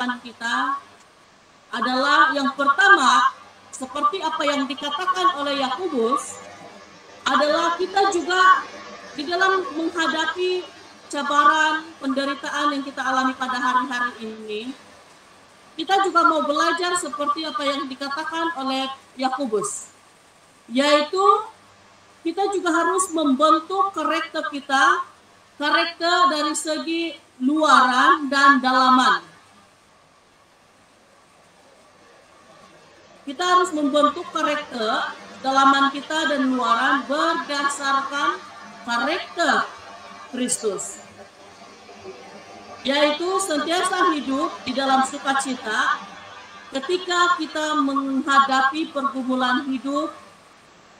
kehidupan kita adalah yang pertama, seperti apa yang dikatakan oleh Yakobus, adalah kita juga di dalam menghadapi cabaran, penderitaan yang kita alami pada hari-hari ini, kita juga mau belajar seperti apa yang dikatakan oleh Yakobus, yaitu kita juga harus membentuk karakter kita, karakter dari segi luaran dan dalaman. Kita harus membentuk karakter dalaman kita dan luaran berdasarkan karakter Kristus, yaitu sentiasa hidup di dalam sukacita ketika kita menghadapi pergumulan hidup,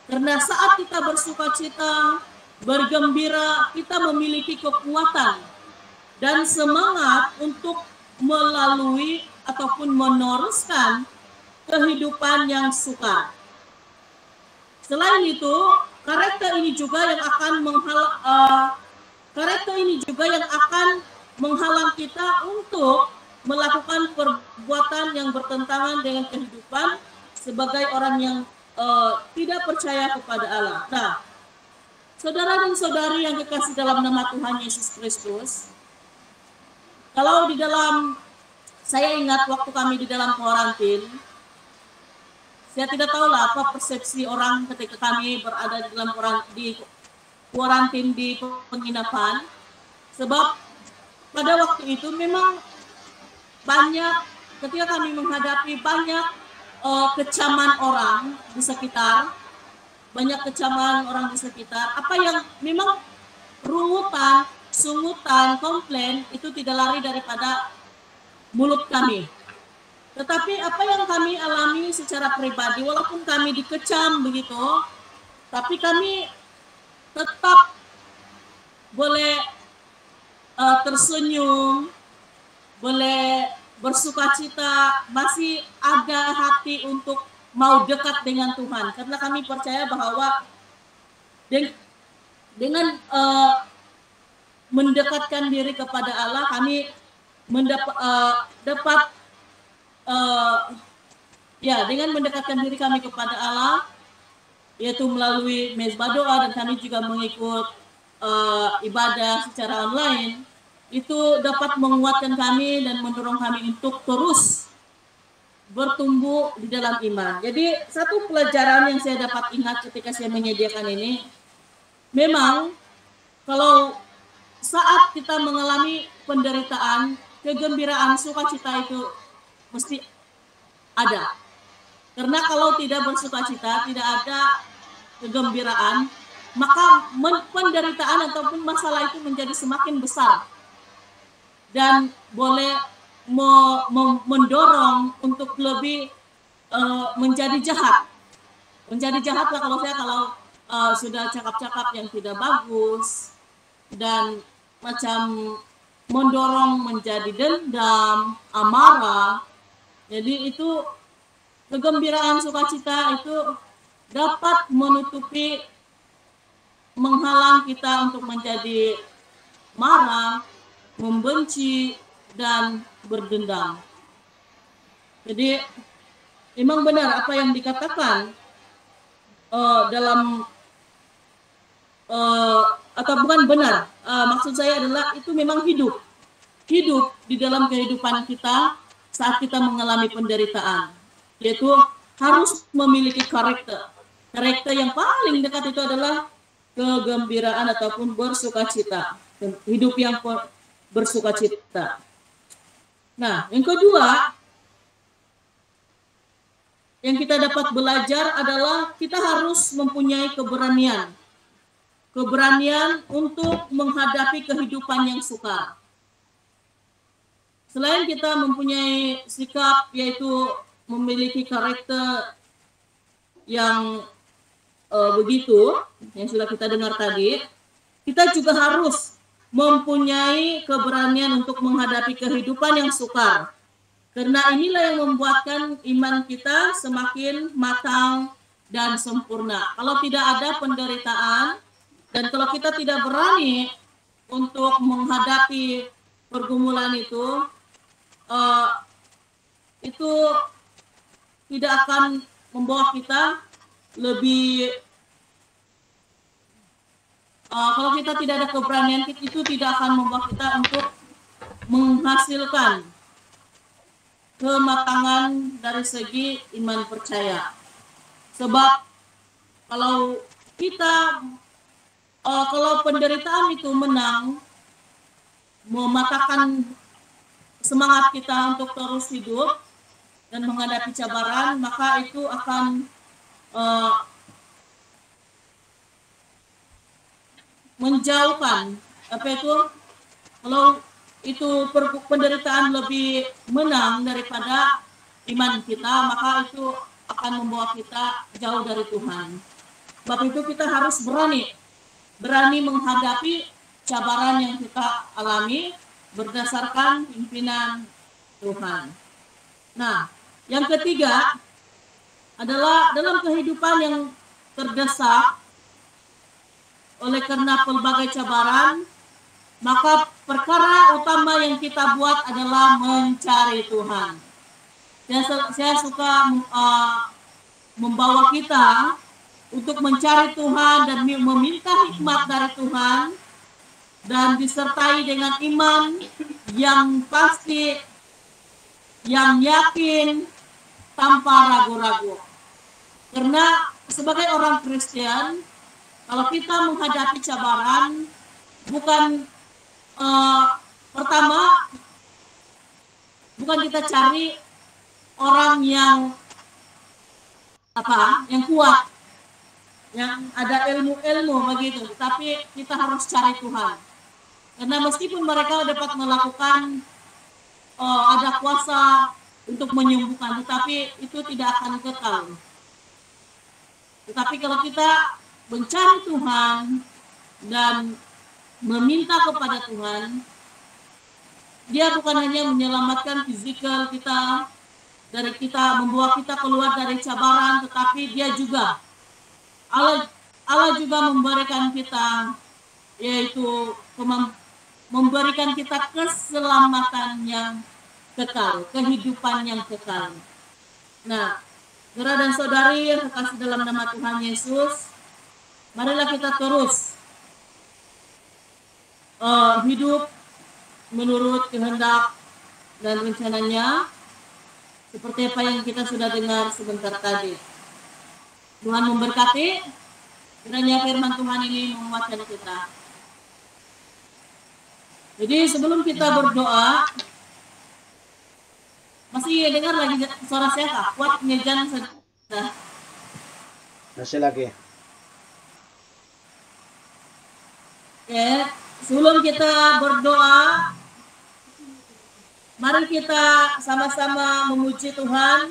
karena saat kita bersukacita, bergembira, kita memiliki kekuatan dan semangat untuk melalui ataupun meneruskan kehidupan yang sukar. Selain itu, karakter ini juga yang akan menghalang kita untuk melakukan perbuatan yang bertentangan dengan kehidupan sebagai orang yang tidak percaya kepada Allah. Nah, saudara dan saudari yang kekasih dalam nama Tuhan Yesus Kristus, kalau di dalam, saya ingat waktu kami di dalam kuarantin, saya tidak tahu lah apa persepsi orang ketika kami berada di dalam kuarantin di penginapan, sebab pada waktu itu memang banyak, ketika kami menghadapi banyak kecaman orang di sekitar, apa yang memang rungutan, sungutan, komplain itu tidak lari daripada mulut kami. Tetapi apa yang kami alami secara pribadi, walaupun kami dikecam begitu, tapi kami tetap boleh tersenyum, boleh bersukacita, masih ada hati untuk mau dekat dengan Tuhan. Karena kami percaya bahwa dengan mendekatkan diri kepada Allah, kami dengan mendekatkan diri kami kepada Allah, yaitu melalui mezbah doa, dan kami juga mengikut ibadah secara online, itu dapat menguatkan kami dan mendorong kami untuk terus bertumbuh di dalam iman. Jadi satu pelajaran yang saya dapat ingat ketika saya menyediakan ini, memang kalau saat kita mengalami penderitaan, kegembiraan, sukacita itu mesti ada. Karena kalau tidak bersukacita, tidak ada kegembiraan, maka penderitaan ataupun masalah itu menjadi semakin besar dan boleh mendorong untuk lebih menjadi jahat. Menjadi jahat lah kalau sudah cakap-cakap yang tidak bagus dan macam mendorong menjadi dendam, amarah. Jadi itu kegembiraan, sukacita itu dapat menutupi, menghalang kita untuk menjadi marah, membenci, dan berdendam. Jadi memang benar apa yang dikatakan atau bukan benar, maksud saya adalah itu memang hidup di dalam kehidupan kita saat kita mengalami penderitaan, yaitu harus memiliki karakter yang paling dekat itu adalah kegembiraan ataupun bersukacita, hidup yang bersukacita. Nah, yang kedua yang kita dapat belajar adalah kita harus mempunyai keberanian untuk menghadapi kehidupan yang sukar. Selain kita mempunyai sikap, yaitu memiliki karakter yang begitu, yang sudah kita dengar tadi, kita juga harus mempunyai keberanian untuk menghadapi kehidupan yang sukar. Karena inilah yang membuatkan iman kita semakin matang dan sempurna. Kalau tidak ada penderitaan, dan kalau kita tidak berani untuk menghadapi pergumulan itu, itu tidak akan membawa kita lebih kalau kita tidak ada keberanian, itu tidak akan membawa kita untuk menghasilkan kematangan dari segi iman percaya. Sebab kalau kita kalau penderitaan itu menang, mematahkan semangat kita untuk terus hidup dan menghadapi cabaran, maka itu akan menjauhkan kalau itu penderitaan lebih menang daripada iman kita, maka itu akan membawa kita jauh dari Tuhan. Sebab itu kita harus berani menghadapi cabaran yang kita alami berdasarkan pimpinan Tuhan. Nah, yang ketiga adalah dalam kehidupan yang terdesak oleh karena pelbagai cabaran, maka perkara utama yang kita buat adalah mencari Tuhan. Saya suka membawa kita untuk mencari Tuhan dan meminta hikmat dari Tuhan dan disertai dengan iman yang pasti, yang yakin, tanpa ragu-ragu. Karena sebagai orang Kristen, kalau kita menghadapi cabaran, bukan pertama, bukan kita cari orang yang kuat, yang ada ilmu begitu, tapi kita harus cari Tuhan. Karena meskipun mereka dapat melakukan ada kuasa untuk menyembuhkan, tetapi itu tidak akan kekal. Tetapi kalau kita mencari Tuhan dan meminta kepada Tuhan, Dia bukan hanya menyelamatkan fisikal kita dari kita, membawa kita keluar dari cabaran, tetapi Dia juga Allah juga memberikan kita, yaitu memberikan kita keselamatan yang kekal, kehidupan yang kekal. Nah, saudara dan saudari yang terkasih dalam nama Tuhan Yesus, marilah kita terus hidup menurut kehendak dan rencananya, seperti apa yang kita sudah dengar sebentar tadi. Tuhan memberkati, kiranya firman Tuhan ini menguatkan kita. Jadi sebelum kita berdoa, masih dengar lagi suara saya kah? Kuat ngejan sudah. Masih lagi. Oke, sebelum kita berdoa, mari kita sama-sama memuji Tuhan.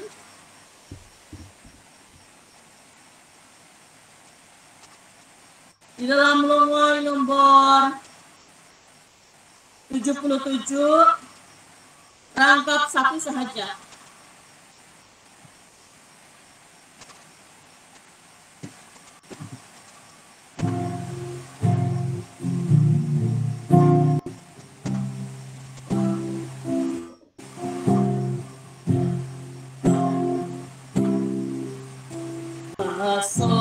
Di dalam Longoi nomor 77, rangkap 1 sahaja. So